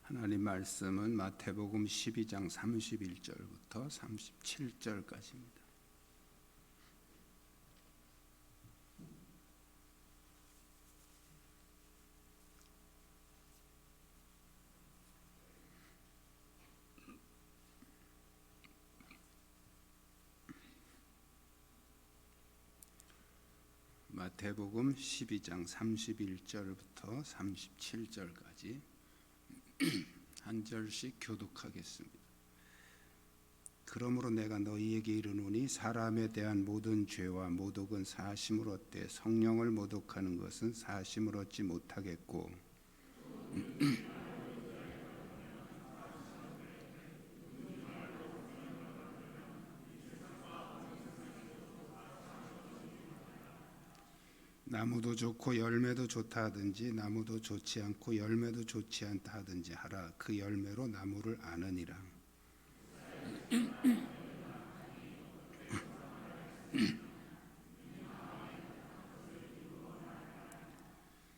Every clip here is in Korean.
하나님 말씀은 마태복음 12장 31절부터 37절까지입니다. 마태복음 12장 31절부터 37절까지 한 절씩 교독하겠습니다. 그러므로 내가 너희에게 이르노니 사람에 대한 모든 죄와 모독은 사심을 얻되 성령을 모독하는 것은 사심을 얻지 못하겠고 나무도 좋고 열매도 좋다 하든지 나무도 좋지 않고 열매도 좋지 않다 하든지 하라. 그 열매로 나무를 아느니라.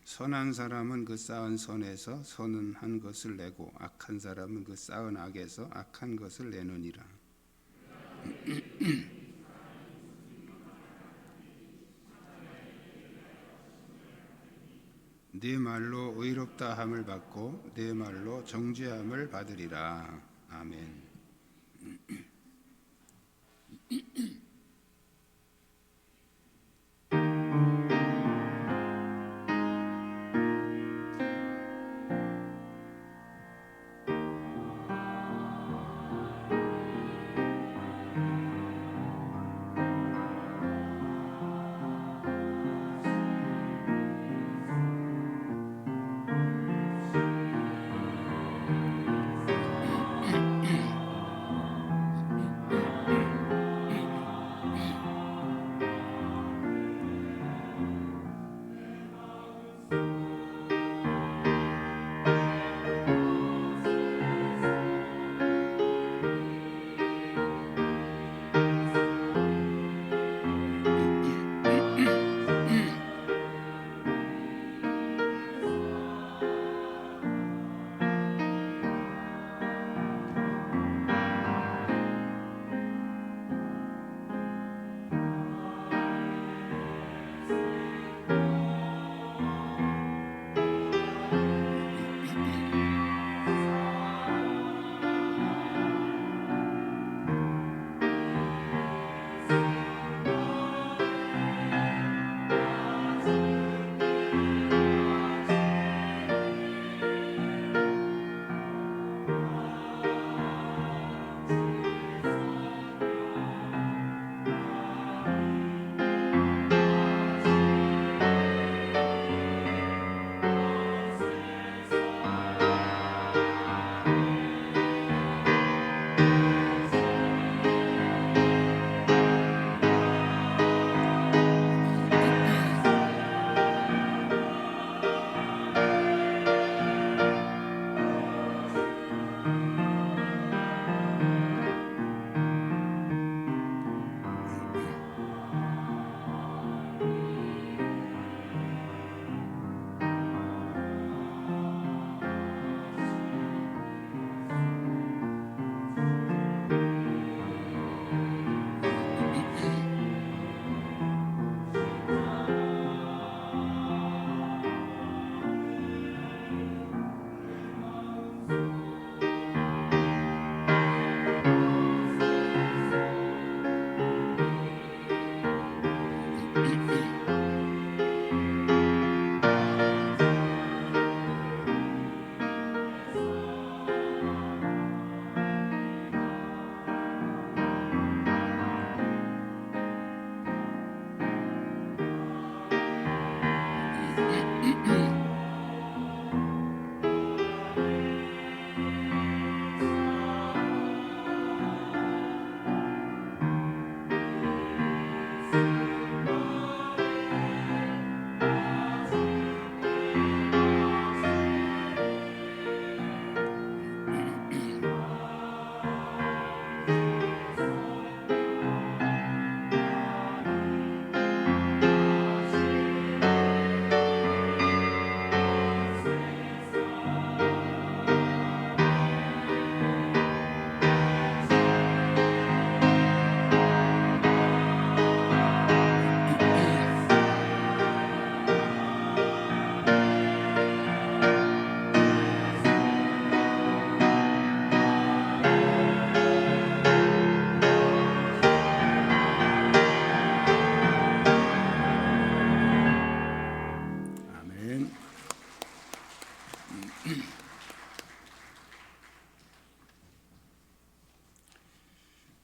선한 사람은 그 쌓은 선에서 선한 것을 내고 악한 사람은 그 쌓은 악에서 악한 것을 내느니라. 네 말로 의롭다 함을 받고 네 말로 정죄함을 받으리라. 아멘.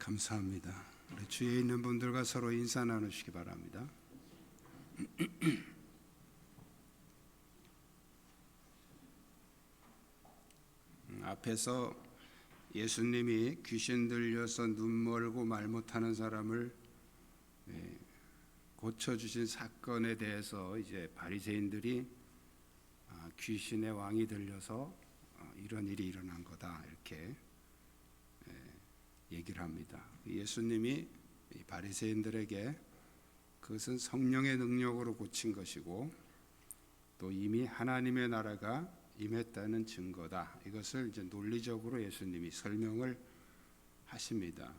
감사합니다. 우리 주위에 있는 분들과 서로 인사 나누시기 바랍니다. 앞에서 예수님이 귀신 들려서 눈 멀고 말 못하는 사람을 고쳐주신 사건에 대해서 이제 바리새인들이 귀신의 왕이 들려서 이런 일이 일어난 거다 이렇게 얘기를 합니다. 예수님이 바리새인들에게 그것은 성령의 능력으로 고친 것이고 또 이미 하나님의 나라가 임했다는 증거다. 이것을 이제 논리적으로 예수님이 설명을 하십니다.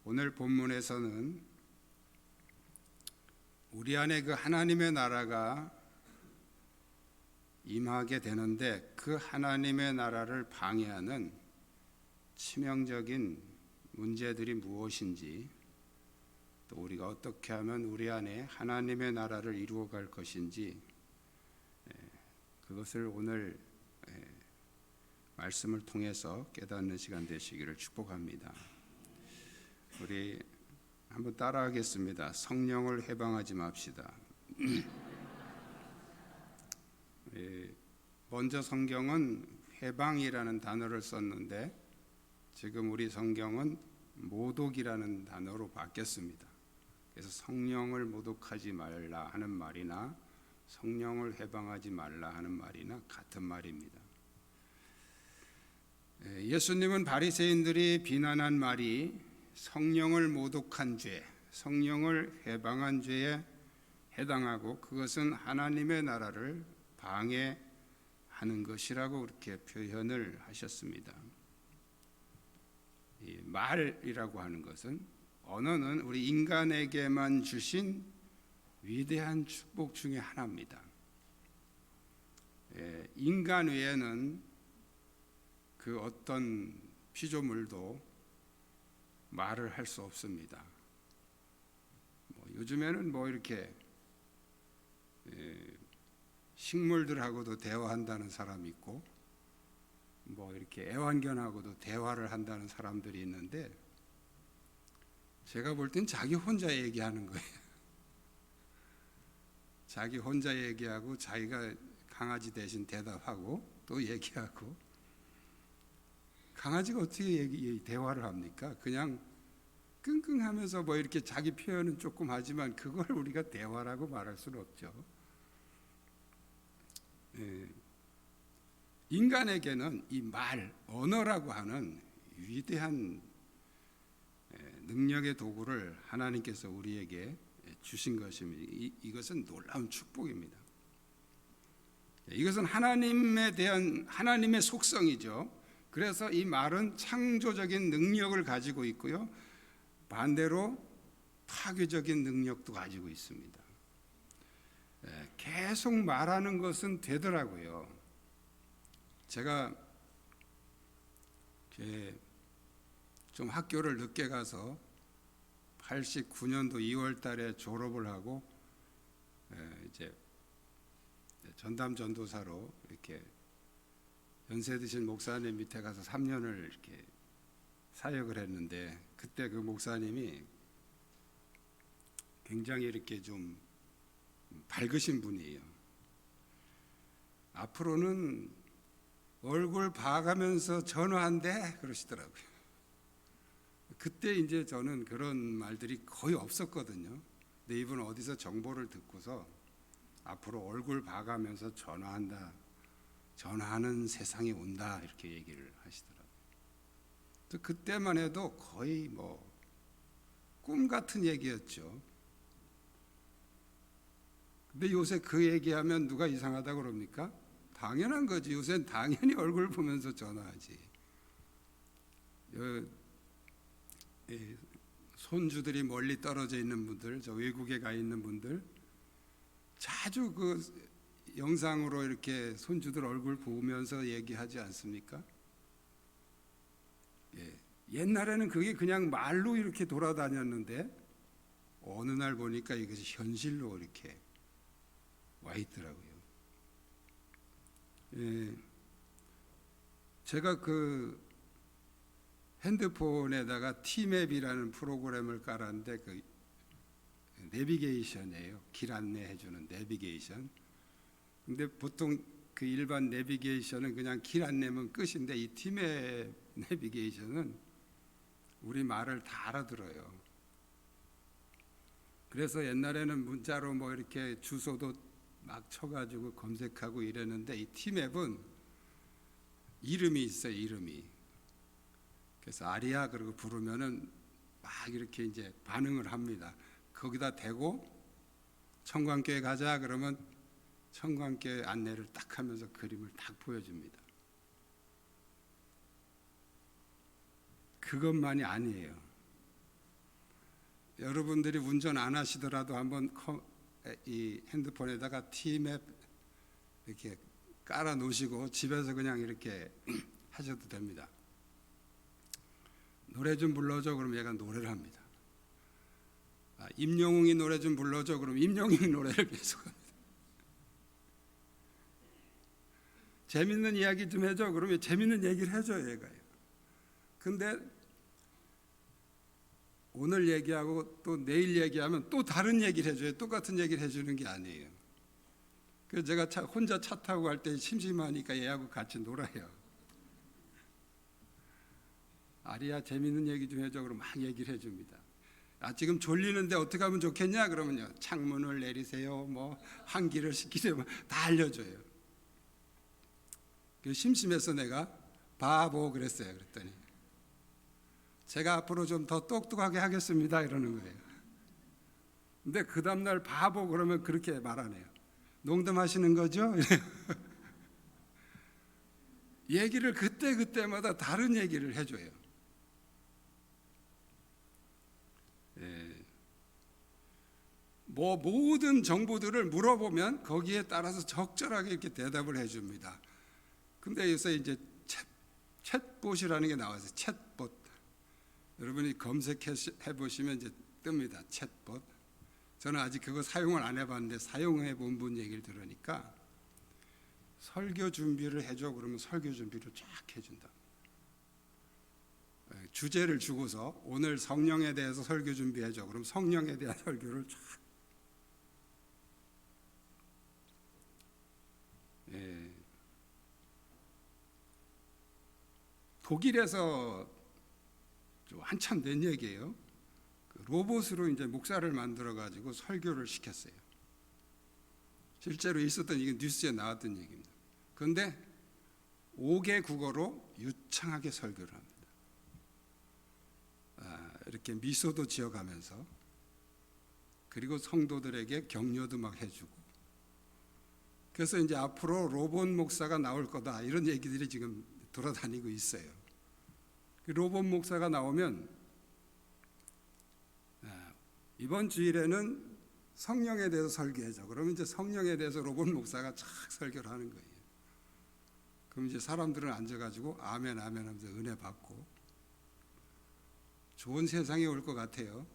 오늘 본문에서는 우리 안에 그 하나님의 나라가 임하게 되는데 그 하나님의 나라를 방해하는 치명적인 문제들이 무엇인지 또 우리가 어떻게 하면 우리 안에 하나님의 나라를 이루어갈 것인지 그것을 오늘 말씀을 통해서 깨닫는 시간 되시기를 축복합니다. 우리 한번 따라하겠습니다. 성령을 해방하지 맙시다. 먼저 성경은 해방이라는 단어를 썼는데 지금 우리 성경은 모독이라는 단어로 바뀌었습니다. 그래서 성령을 모독하지 말라 하는 말이나 성령을 해방하지 말라 하는 말이나 같은 말입니다. 예수님은 바리새인들이 비난한 말이 성령을 모독한 죄, 성령을 해방한 죄에 해당하고 그것은 하나님의 나라를 방해하는 것이라고 그렇게 표현을 하셨습니다. 이 말이라고 하는 것은 언어는 우리 인간에게만 주신 위대한 축복 중에 하나입니다. 인간 외에는 그 어떤 피조물도 말을 할 수 없습니다. 요즘에는 이렇게 식물들하고도 대화한다는 사람이 있고 이렇게 애완견하고도 대화를 한다는 사람들이 있는데 제가 볼 땐 자기 혼자 얘기하는 거예요. 자기 혼자 얘기하고 자기가 강아지 대신 대답하고 또 얘기하고 강아지가 어떻게 대화를 합니까? 그냥 끙끙하면서 이렇게 자기 표현은 조금 하지만 그걸 우리가 대화라고 말할 수는 없죠. 인간에게는 이 말, 언어라고 하는 위대한 능력의 도구를 하나님께서 우리에게 주신 것입니다. 이것은 놀라운 축복입니다. 이것은 하나님에 대한 하나님의 속성이죠. 그래서 이 말은 창조적인 능력을 가지고 있고요. 반대로 파괴적인 능력도 가지고 있습니다. 계속 말하는 것은 되더라고요. 제가 좀 학교를 늦게 가서 89년도 2월 달에 졸업을 하고 이제 전담 전도사로 이렇게 연세 드신 목사님 밑에 가서 3년을 이렇게 사역을 했는데 그때 그 목사님이 굉장히 이렇게 좀 밝으신 분이에요. 앞으로는 얼굴 봐가면서 전화한대 그러시더라고요. 그때 이제 저는 그런 말들이 거의 없었거든요. 근데 이분 어디서 정보를 듣고서 앞으로 얼굴 봐가면서 전화하는 세상이 온다 이렇게 얘기를 하시더라고요. 또 그때만 해도 거의 꿈 같은 얘기였죠. 근데 요새 그 얘기하면 누가 이상하다고 그럽니까? 당연한 거지. 요새는 당연히 얼굴 보면서 전화하지. 손주들이 멀리 떨어져 있는 분들, 저 외국에 가 있는 분들 자주 그 영상으로 이렇게 손주들 얼굴 보면서 얘기하지 않습니까? 옛날에는 그게 그냥 말로 이렇게 돌아다녔는데 어느 날 보니까 이것이 현실로 이렇게 와 있더라고요. 제가 그 핸드폰에다가 티맵이라는 프로그램을 깔았는데 그 내비게이션이에요. 길 안내해 주는 내비게이션. 근데 보통 그 일반 내비게이션은 그냥 길 안내면 끝인데 이 티맵 내비게이션은 우리 말을 다 알아들어요. 그래서 옛날에는 문자로 뭐 이렇게 주소도 막 쳐가지고 검색하고 이랬는데 이 티맵은 이름이 있어요. 이름이. 그래서 아리아 그러고 부르면은 막 이렇게 이제 반응을 합니다. 거기다 대고 청광교회 가자 그러면 청광교회 안내를 딱 하면서 그림을 딱 보여줍니다. 그것만이 아니에요. 여러분들이 운전 안 하시더라도 한번 이 핸드폰에다가 티맵 이렇게 깔아 놓으시고 집에서 그냥 이렇게 하셔도 됩니다. 노래 좀 불러줘 그러면 얘가 노래를 합니다. 임영웅이 노래 좀 불러줘 그러면 임영웅이 노래를 계속합니다. 재밌는 이야기 좀 해줘 그러면 재밌는 얘기를 해줘요 얘가요. 근데 오늘 얘기하고 또 내일 얘기하면 또 다른 얘기를 해줘요. 똑같은 얘기를 해주는 게 아니에요. 그래서 제가 혼자 차 타고 갈 때 심심하니까 얘하고 같이 놀아요. 아리야 재밌는 얘기 좀 해줘 그러면 막 얘기를 해줍니다. 지금 졸리는데 어떻게 하면 좋겠냐 그러면요 창문을 내리세요 뭐 환기를 시키세요 다 알려줘요. 심심해서 내가 바보 그랬어요. 그랬더니 제가 앞으로 좀 더 똑똑하게 하겠습니다 이러는 거예요. 근데 그 다음날 바보 그러면 그렇게 말 안 해요. 농담하시는 거죠? 얘기를 그때마다 다른 얘기를 해줘요. 뭐 모든 정보들을 물어보면 거기에 따라서 적절하게 이렇게 대답을 해줍니다. 근데 여기서 이제 챗봇이라는 게 나와서 챗봇 여러분이 검색해 보시면 이제 뜹니다. 챗봇. 저는 아직 그거 사용을 안 해봤는데 사용해 본 분 얘기를 들으니까 설교 준비를 해줘 그러면 설교 준비를 쫙 해준다. 주제를 주고서 오늘 성령에 대해서 설교 준비해줘 그럼 성령에 대한 설교를 쫙. 독일에서 한참 된 얘기예요. 로봇으로 이제 목사를 만들어 가지고 설교를 시켰어요. 실제로 있었던 이게 뉴스에 나왔던 얘기입니다. 그런데 5개 국어로 유창하게 설교를 합니다. 이렇게 미소도 지어가면서 그리고 성도들에게 격려도 막 해주고 그래서 이제 앞으로 로봇 목사가 나올 거다 이런 얘기들이 지금 돌아다니고 있어요. 로봇 목사가 나오면 이번 주일에는 성령에 대해서 설교해줘. 그러면 이제 성령에 대해서 로봇 목사가 쫙 설교를 하는 거예요. 그럼 이제 사람들은 앉아가지고 아멘 아멘 하면서 은혜 받고 좋은 세상이 올 것 같아요.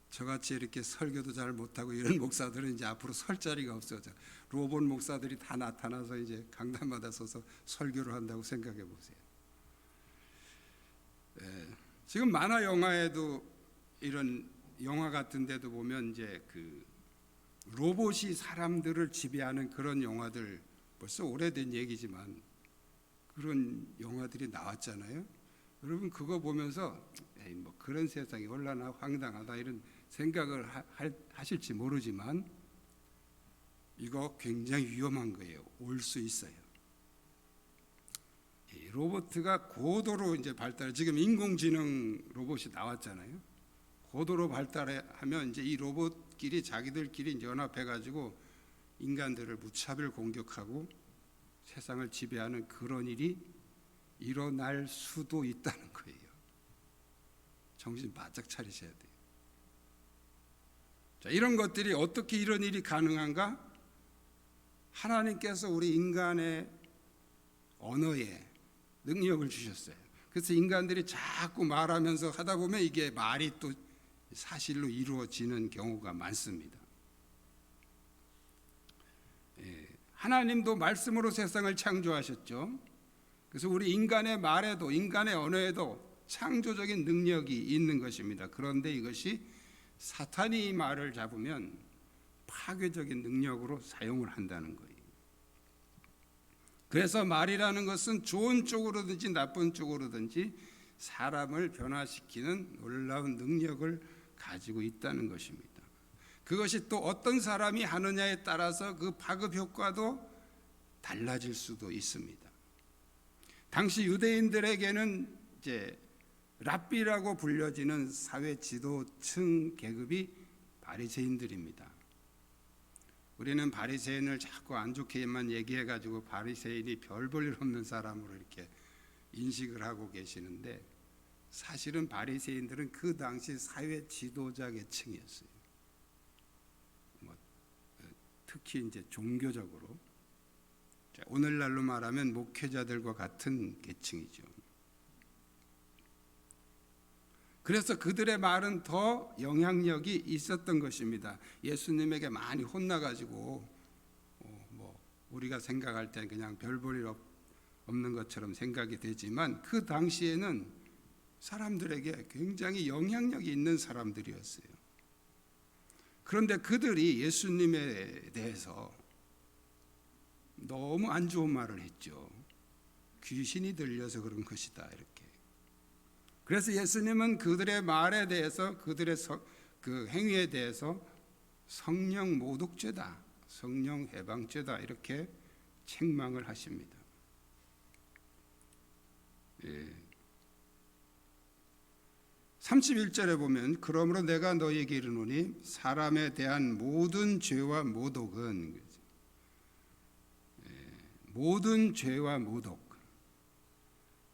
저같이 이렇게 설교도 잘 못하고 이런 목사들은 이제 앞으로 설 자리가 없어져. 로봇 목사들이 다 나타나서 이제 강단마다 서서 설교를 한다고 생각해 보세요. 지금 만화 영화에도 이런 영화 같은 데도 보면 이제 그 로봇이 사람들을 지배하는 그런 영화들 벌써 오래된 얘기지만 그런 영화들이 나왔잖아요. 여러분 그거 보면서 뭐 그런 세상이 얼마나 황당하다 이런 생각을 하실지 모르지만 이거 굉장히 위험한 거예요. 올 수 있어요. 로봇가 고도로 이제 발달, 지금 인공지능 로봇이 나왔잖아요. 고도로 발달하면 이제 이 로봇끼리 자기들끼리 이제 연합해가지고 인간들을 무차별 공격하고 세상을 지배하는 그런 일이 일어날 수도 있다는 거예요. 정신 바짝 차리셔야 돼요. 자, 이런 것들이 어떻게 이런 일이 가능한가? 하나님께서 우리 인간의 언어에 능력을 주셨어요. 그래서 인간들이 자꾸 말하면서 하다 보면 이게 말이 또 사실로 이루어지는 경우가 많습니다. 하나님도 말씀으로 세상을 창조하셨죠. 그래서 우리 인간의 말에도, 인간의 언어에도 창조적인 능력이 있는 것입니다. 그런데 이것이 사탄이 이 말을 잡으면 파괴적인 능력으로 사용을 한다는 거예요. 그래서 말이라는 것은 좋은 쪽으로든지 나쁜 쪽으로든지 사람을 변화시키는 놀라운 능력을 가지고 있다는 것입니다. 그것이 또 어떤 사람이 하느냐에 따라서 그 파급 효과도 달라질 수도 있습니다. 당시 유대인들에게는 이제 랍비라고 불려지는 사회 지도층 계급이 바리새인들입니다. 우리는 바리새인을 자꾸 안 좋게만 얘기해가지고 바리새인이 별 볼 일 없는 사람으로 이렇게 인식을 하고 계시는데, 사실은 바리새인들은 그 당시 사회 지도자 계층이었어요. 특히 이제 종교적으로 오늘날로 말하면 목회자들과 같은 계층이죠. 그래서 그들의 말은 더 영향력이 있었던 것입니다. 예수님에게 많이 혼나가지고 우리가 생각할 때 그냥 별 볼 일 없는 것처럼 생각이 되지만 그 당시에는 사람들에게 굉장히 영향력이 있는 사람들이었어요. 그런데 그들이 예수님에 대해서 너무 안 좋은 말을 했죠. 귀신이 들려서 그런 것이다, 이렇게. 그래서 예수님은 그들의 말에 대해서, 그들의 그 행위에 대해서 성령 모독죄다, 성령 해방죄다, 이렇게 책망을 하십니다. 31절에 보면 그러므로 내가 너희에게 이르노니 사람에 대한 모든 죄와 모독은, 모든 죄와 모독,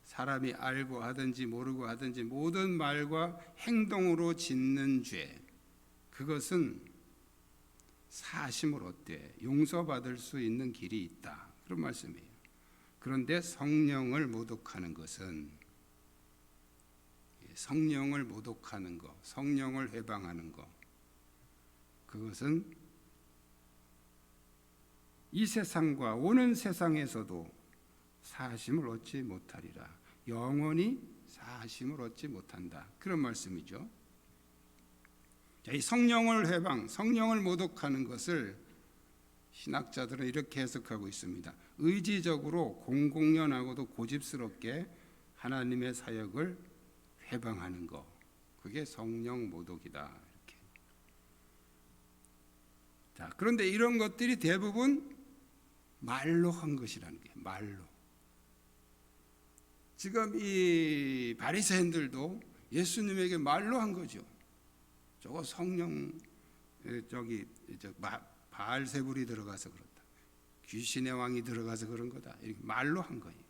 사람이 알고 하든지 모르고 하든지 모든 말과 행동으로 짓는 죄, 그것은 사심을 얻되 용서받을 수 있는 길이 있다, 그런 말씀이에요. 그런데 성령을 모독하는 것은, 성령을 모독하는 것, 성령을 해방하는 것, 그것은 이 세상과 오는 세상에서도 사심을 얻지 못하리라. 영원히 사심을 얻지 못한다, 그런 말씀이죠. 이 성령을 해방, 성령을 모독하는 것을 신학자들은 이렇게 해석하고 있습니다. 의지적으로 공공연하고도 고집스럽게 하나님의 사역을 해방하는 것, 그게 성령 모독이다, 이렇게. 자, 그런데 이런 것들이 대부분 말로 한 것이라는 게, 말로. 지금 이 바리새인들도 예수님에게 말로 한 거죠. 저거 성령, 바알세불이 들어가서 그렇다, 귀신의 왕이 들어가서 그런 거다, 이렇게 말로 한 거예요.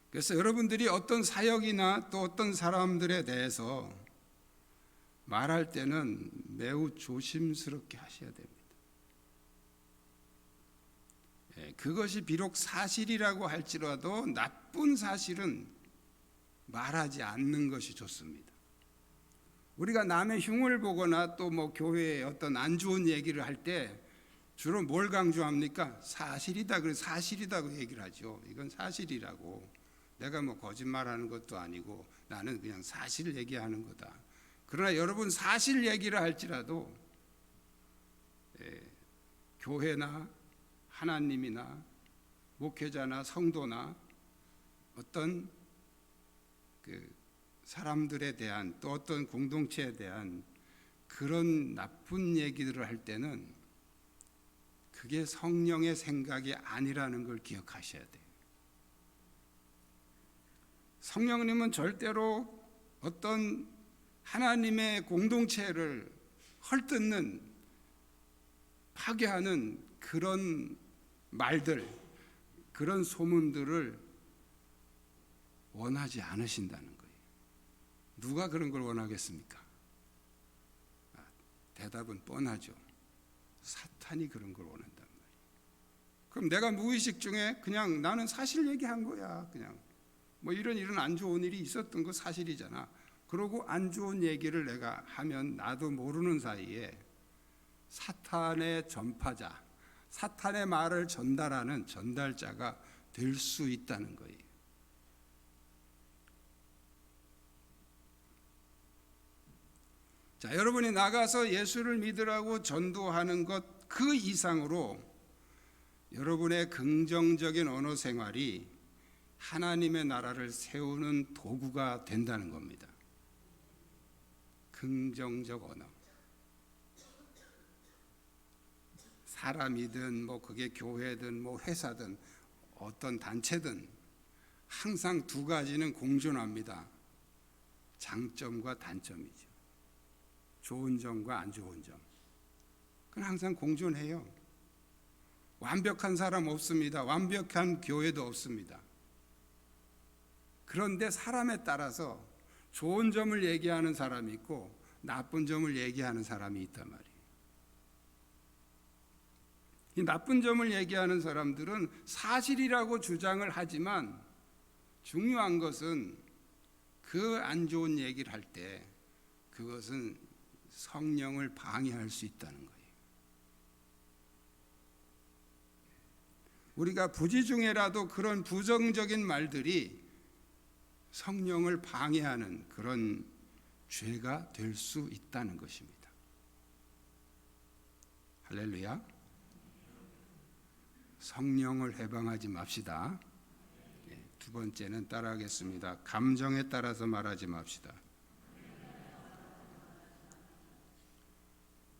그래서 여러분들이 어떤 사역이나 또 어떤 사람들에 대해서 말할 때는 매우 조심스럽게 하셔야 됩니다. 그것이 비록 사실이라고 할지라도 나쁜 사실은 말하지 않는 것이 좋습니다. 우리가 남의 흉을 보거나 또 교회에 어떤 안 좋은 얘기를 할 때 주로 뭘 강조합니까? 사실이다, 그래서 사실이다고 얘기를 하죠. 이건 사실이라고. 내가 거짓말하는 것도 아니고 나는 그냥 사실을 얘기하는 거다. 그러나 여러분, 사실 얘기를 할지라도 교회나 하나님이나 목회자나 성도나 어떤 그 사람들에 대한, 또 어떤 공동체에 대한 그런 나쁜 얘기들을 할 때는 그게 성령의 생각이 아니라는 걸 기억하셔야 돼요. 성령님은 절대로 어떤 하나님의 공동체를 헐뜯는, 파괴하는 그런 말들, 그런 소문들을 원하지 않으신다는 거예요. 누가 그런 걸 원하겠습니까? 대답은 뻔하죠. 사탄이 그런 걸 원한단 말이에요. 그럼 내가 무의식 중에 그냥 나는 사실 얘기한 거야, 그냥 이런 안 좋은 일이 있었던 거 사실이잖아, 그러고 안 좋은 얘기를 내가 하면 나도 모르는 사이에 사탄의 전파자, 사탄의 말을 전달하는 전달자가 될 수 있다는 거예요. 자, 여러분이 나가서 예수를 믿으라고 전도하는 것 그 이상으로 여러분의 긍정적인 언어 생활이 하나님의 나라를 세우는 도구가 된다는 겁니다. 긍정적 언어. 사람이든 뭐 그게 교회든 뭐 회사든 어떤 단체든 항상 두 가지는 공존합니다. 장점과 단점이죠. 좋은 점과 안 좋은 점. 그건 항상 공존해요. 완벽한 사람 없습니다. 완벽한 교회도 없습니다. 그런데 사람에 따라서 좋은 점을 얘기하는 사람이 있고 나쁜 점을 얘기하는 사람이 있단 말이에요. 이 나쁜 점을 얘기하는 사람들은 사실이라고 주장을 하지만 중요한 것은 그 안 좋은 얘기를 할 때 그것은 성령을 방해할 수 있다는 거예요. 우리가 부지중에라도 그런 부정적인 말들이 성령을 방해하는 그런 죄가 될 수 있다는 것입니다. 할렐루야. 성령을 해방하지 맙시다. 두 번째는 따라하겠습니다. 감정에 따라서 말하지 맙시다.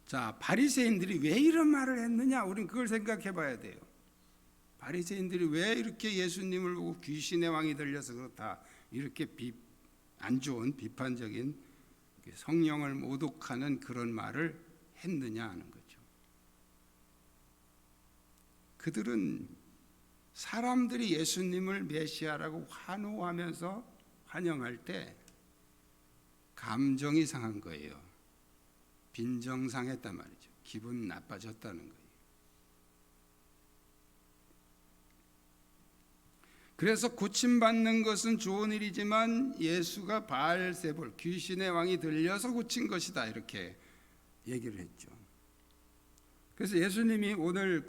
자, 바리새인들이 왜 이런 말을 했느냐? 우리는 그걸 생각해 봐야 돼요. 바리새인들이 왜 이렇게 예수님을 보고 귀신의 왕이 들려서 그렇다 이렇게 안 좋은 비판적인 성령을 모독하는 그런 말을 했느냐 하는 거죠. 그들은 사람들이 예수님을 메시아라고 환호하면서 환영할 때 감정이 상한 거예요. 빈정상했단 말이죠. 기분 나빠졌다는 거예요. 그래서 고침받는 것은 좋은 일이지만 예수가 바알세불 귀신의 왕이 들려서 고친 것이다 이렇게 얘기를 했죠. 그래서 예수님이 오늘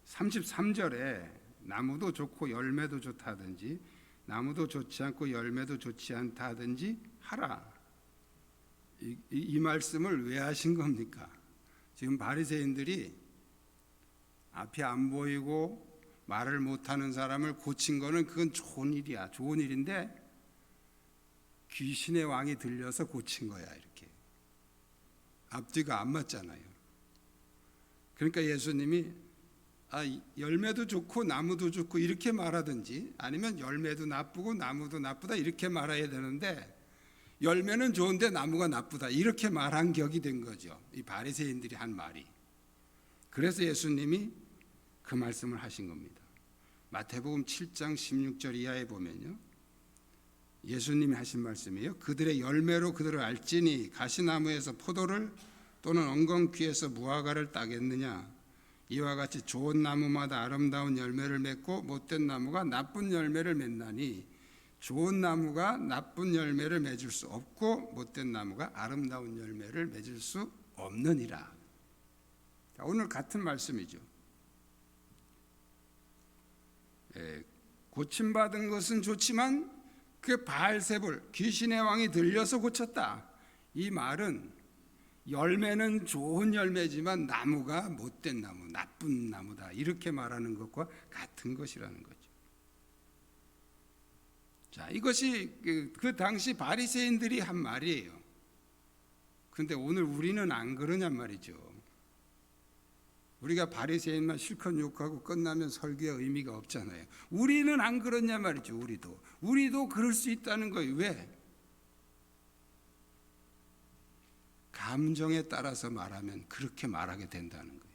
33절에 나무도 좋고 열매도 좋다 하든지 나무도 좋지 않고 열매도 좋지 않다 하든지 하라. 이 말씀을 왜 하신 겁니까? 지금 바리새인들이 앞이 안 보이고 말을 못하는 사람을 고친 거는 그건 좋은 일이야. 좋은 일인데 귀신의 왕이 들려서 고친 거야 이렇게. 앞뒤가 안 맞잖아요. 그러니까 예수님이 열매도 좋고 나무도 좋고 이렇게 말하든지 아니면 열매도 나쁘고 나무도 나쁘다 이렇게 말해야 되는데 열매는 좋은데 나무가 나쁘다 이렇게 말한 격이 된 거죠. 이 바리새인들이 한 말이. 그래서 예수님이 그 말씀을 하신 겁니다. 마태복음 7장 16절 이하에 보면요. 예수님이 하신 말씀이에요. 그들의 열매로 그들을 알지니 가시나무에서 포도를 또는 엉겅퀴에서 무화과를 따겠느냐. 이와 같이 좋은 나무마다 아름다운 열매를 맺고 못된 나무가 나쁜 열매를 맺나니 좋은 나무가 나쁜 열매를 맺을 수 없고 못된 나무가 아름다운 열매를 맺을 수 없느니라. 오늘 같은 말씀이죠. 고침받은 것은 좋지만 그 바알세불 귀신의 왕이 들려서 고쳤다. 이 말은 열매는 좋은 열매지만 나무가 못된 나무, 나쁜 나무다 이렇게 말하는 것과 같은 것이라는 거죠. 자, 이것이 그 당시 바리새인들이 한 말이에요. 그런데 오늘 우리는 안 그러냔 말이죠. 우리가 바리새인만 실컷 욕하고 끝나면 설교의 의미가 없잖아요. 우리는 안 그러냐 말이죠. 우리도 그럴 수 있다는 거예요. 왜? 감정에 따라서 말하면 그렇게 말하게 된다는 거예요.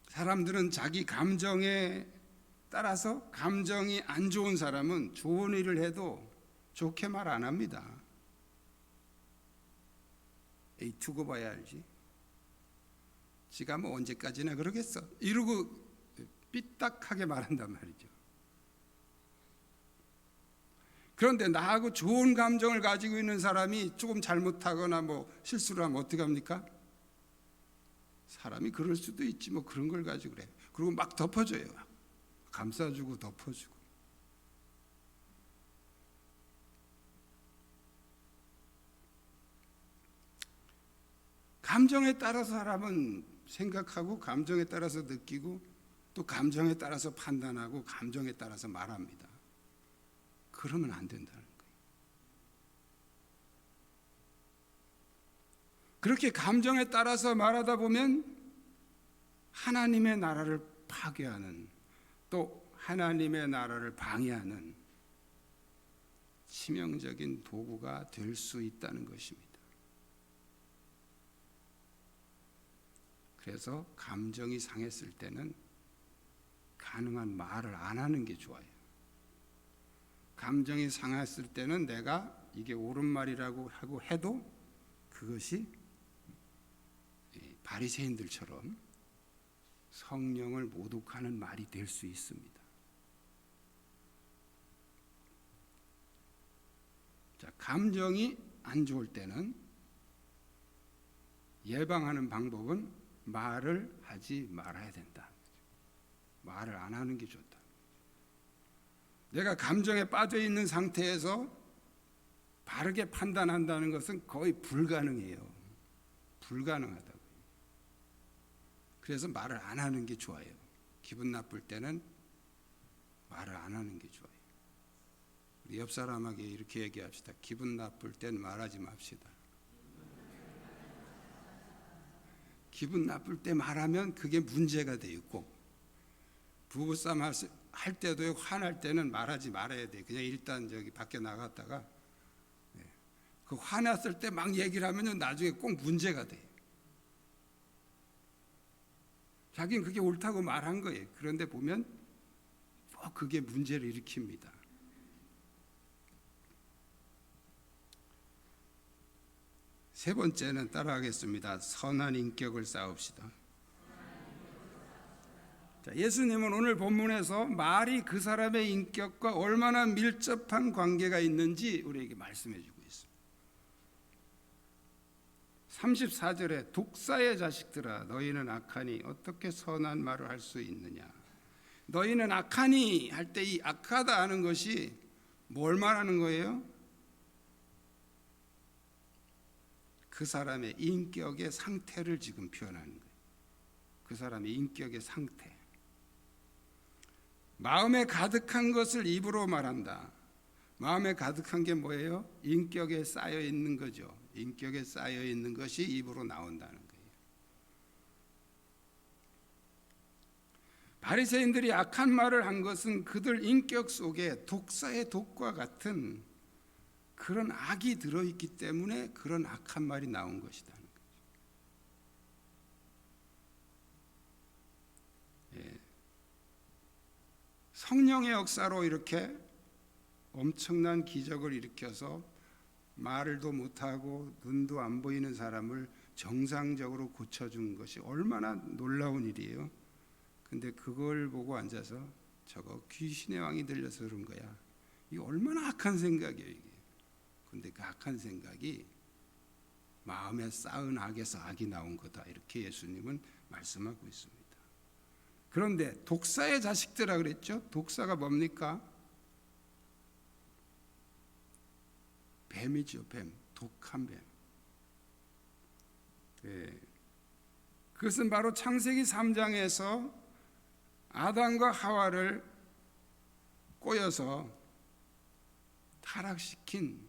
사람들은 자기 감정에 따라서 감정이 안 좋은 사람은 좋은 일을 해도 좋게 말 안 합니다. 에이, 두고 봐야 알지. 지가 뭐 언제까지나 그러겠어. 이러고 삐딱하게 말한단 말이죠. 그런데 나하고 좋은 감정을 가지고 있는 사람이 조금 잘못하거나 뭐 실수를 하면 어떻게 합니까? 사람이 그럴 수도 있지 뭐 그런 걸 가지고 그래. 그리고 막 덮어줘요. 감싸주고 덮어주고. 감정에 따라서 사람은 생각하고 감정에 따라서 느끼고 또 감정에 따라서 판단하고 감정에 따라서 말합니다. 그러면 안 된다는 거예요. 그렇게 감정에 따라서 말하다 보면 하나님의 나라를 파괴하는 또 하나님의 나라를 방해하는 치명적인 도구가 될 수 있다는 것입니다. 그래서 감정이 상했을 때는 가능한 말을 안 하는 게 좋아요. 감정이 상했을 때는 내가 이게 옳은 말이라고 하고 해도 그것이 바리새인들처럼 성령을 모독하는 말이 될 수 있습니다. 자, 감정이 안 좋을 때는 예방하는 방법은 말을 하지 말아야 된다. 말을 안 하는 게 좋다. 내가 감정에 빠져 있는 상태에서 바르게 판단한다는 것은 거의 불가능해요. 불가능하다고요. 그래서 말을 안 하는 게 좋아요. 기분 나쁠 때는 말을 안 하는 게 좋아요. 우리 옆 사람에게 이렇게 얘기합시다. 기분 나쁠 땐 말하지 맙시다. 기분 나쁠 때 말하면 그게 문제가 돼요. 꼭 부부싸움 할 때도요. 화날 때는 말하지 말아야 돼요. 그냥 일단 저기 밖에 나갔다가 그 화났을 때 막 얘기를 하면 나중에 꼭 문제가 돼요. 자기는 그게 옳다고 말한 거예요. 그런데 보면 그게 문제를 일으킵니다. 세 번째는 따라하겠습니다. 선한 인격을 쌓읍시다. 자, 예수님은 오늘 본문에서 말이 그 사람의 인격과 얼마나 밀접한 관계가 있는지 우리에게 말씀해 주고 있습니다. 34절에 독사의 자식들아 너희는 악하니 어떻게 선한 말을 할 수 있느냐. 너희는 악하니 할 때 이 악하다 하는 것이 뭘 말하는 거예요? 그 사람의 인격의 상태를 지금 표현하는 거예요. 그 사람의 인격의 상태. 마음에 가득한 것을 입으로 말한다. 마음에 가득한 게 뭐예요? 인격에 쌓여 있는 거죠. 인격에 쌓여 있는 것이 입으로 나온다는 거예요. 바리새인들이 악한 말을 한 것은 그들 인격 속에 독사의 독과 같은 그런 악이 들어있기 때문에 그런 악한 말이 나온 것이다. 성령의 역사로 이렇게 엄청난 기적을 일으켜서 말을도 못하고 눈도 안 보이는 사람을 정상적으로 고쳐준 것이 얼마나 놀라운 일이에요. 근데 그걸 보고 앉아서 저거 귀신의 왕이 들려서 그런 거야. 이게 얼마나 악한 생각이에요 이게. 근데 그 악한 생각이 마음에 쌓은 악에서 악이 나온 거다. 이렇게 예수님은 말씀하고 있습니다. 그런데 독사의 자식들아 그랬죠. 독사가 뭡니까? 뱀이죠. 뱀. 독한 뱀. 네. 그것은 바로 창세기 3장에서 아담과 하와를 꼬여서 타락시킨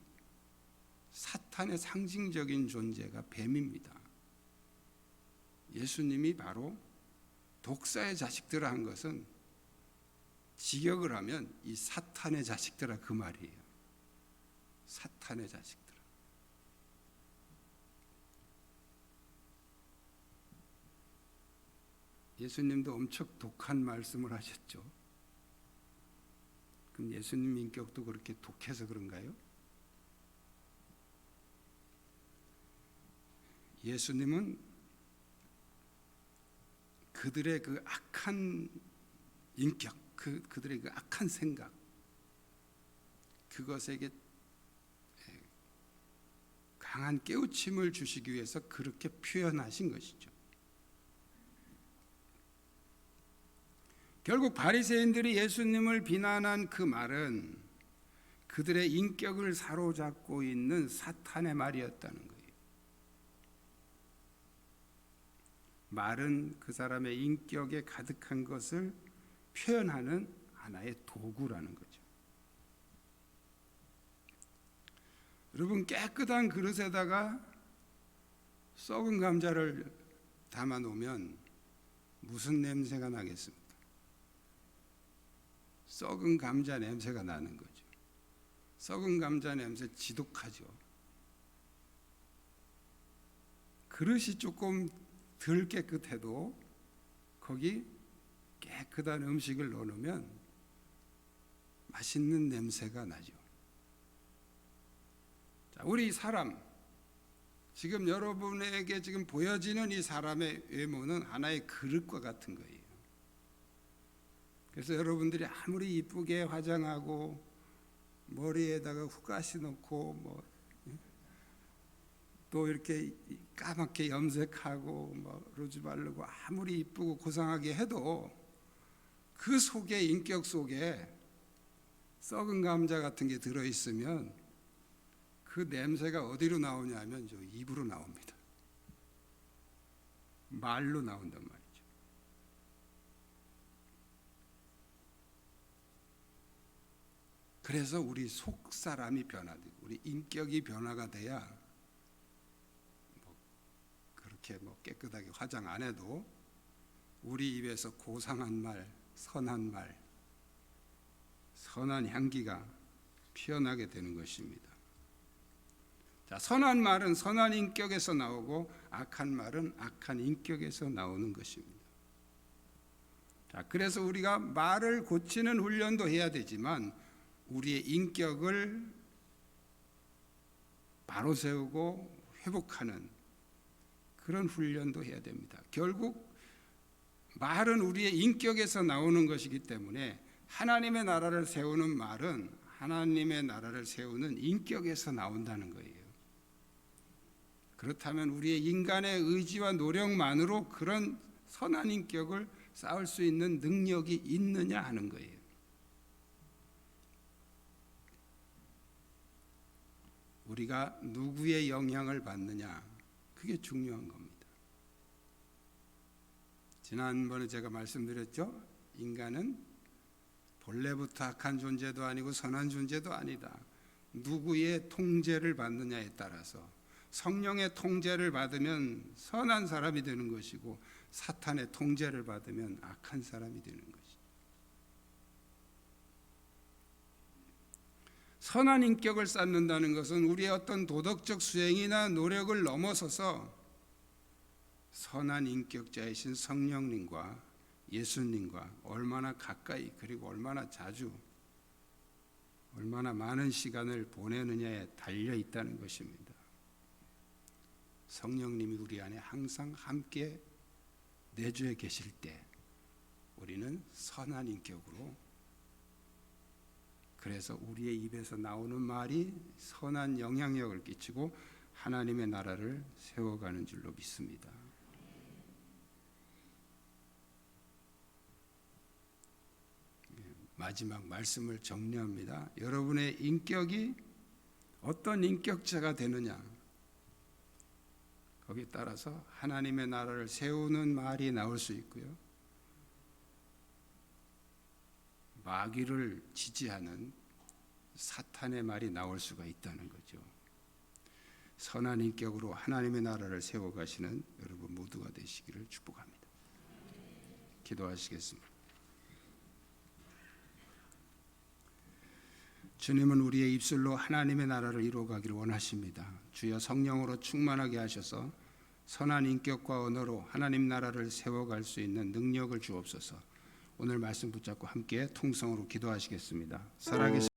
사탄의 상징적인 존재가 뱀입니다. 예수님이 바로 독사의 자식들아 한 것은 직역을 하면 이 사탄의 자식들아 그 말이에요. 사탄의 자식들아. 예수님도 엄청 독한 말씀을 하셨죠. 그럼 예수님 인격도 그렇게 독해서 그런가요? 예수님은 그들의 그 악한 인격, 그들의 그 악한 생각, 그것에게 강한 깨우침을 주시기 위해서 그렇게 표현하신 것이죠. 결국 바리새인들이 예수님을 비난한 그 말은 그들의 인격을 사로잡고 있는 사탄의 말이었다는 거예요. 말은 그 사람의 인격에 가득한 것을 표현하는 하나의 도구라는 거죠. 여러분, 깨끗한 그릇에다가 썩은 감자를 담아 놓으면 무슨 냄새가 나겠습니까? 썩은 감자 냄새가 나는 거죠. 썩은 감자 냄새 지독하죠. 그릇이 조금 덜 깨끗해도 거기 깨끗한 음식을 넣으면 맛있는 냄새가 나죠. 자, 우리 사람, 지금 여러분에게 지금 보여지는 이 사람의 외모는 하나의 그릇과 같은 거예요. 그래서 여러분들이 아무리 이쁘게 화장하고 머리에다가 후가시 넣고 또 이렇게 까맣게 염색하고 로즈 바르고 아무리 이쁘고 고상하게 해도 그 속에, 인격 속에 썩은 감자 같은 게 들어있으면 그 냄새가 어디로 나오냐면 저 입으로 나옵니다. 말로 나온단 말이에요. 그래서 우리 속 사람이 변화되고 우리 인격이 변화가 돼야 그렇게 깨끗하게 화장 안 해도 우리 입에서 고상한 말, 선한 말, 선한 향기가 피어나게 되는 것입니다. 자, 선한 말은 선한 인격에서 나오고 악한 말은 악한 인격에서 나오는 것입니다. 자, 그래서 우리가 말을 고치는 훈련도 해야 되지만 우리의 인격을 바로 세우고 회복하는 그런 훈련도 해야 됩니다. 결국 말은 우리의 인격에서 나오는 것이기 때문에 하나님의 나라를 세우는 말은 하나님의 나라를 세우는 인격에서 나온다는 거예요. 그렇다면 우리의 인간의 의지와 노력만으로 그런 선한 인격을 쌓을 수 있는 능력이 있느냐 하는 거예요. 우리가 누구의 영향을 받느냐, 그게 중요한 겁니다. 지난번에 제가 말씀드렸죠. 인간은 본래부터 악한 존재도 아니고 선한 존재도 아니다. 누구의 통제를 받느냐에 따라서 성령의 통제를 받으면 선한 사람이 되는 것이고 사탄의 통제를 받으면 악한 사람이 되는 것이죠. 선한 인격을 쌓는다는 것은 우리의 어떤 도덕적 수행이나 노력을 넘어서서 선한 인격자이신 성령님과 예수님과 얼마나 가까이 그리고 얼마나 자주 얼마나 많은 시간을 보내느냐에 달려 있다는 것입니다. 성령님이 우리 안에 항상 함께 내주에 계실 때 우리는 선한 인격으로, 그래서 우리의 입에서 나오는 말이 선한 영향력을 끼치고 하나님의 나라를 세워가는 줄로 믿습니다. 마지막 말씀을 정리합니다. 여러분의 인격이 어떤 인격자가 되느냐, 거기에 따라서 하나님의 나라를 세우는 말이 나올 수 있고요, 마귀를 지지하는 사탄의 말이 나올 수가 있다는 거죠. 선한 인격으로 하나님의 나라를 세워가시는 여러분 모두가 되시기를 축복합니다. 기도하시겠습니다. 주님은 우리의 입술로 하나님의 나라를 이루어가기를 원하십니다. 주여 성령으로 충만하게 하셔서 선한 인격과 언어로 하나님 나라를 세워갈 수 있는 능력을 주옵소서. 오늘 말씀 붙잡고 함께 통성으로 기도하시겠습니다. 살아계신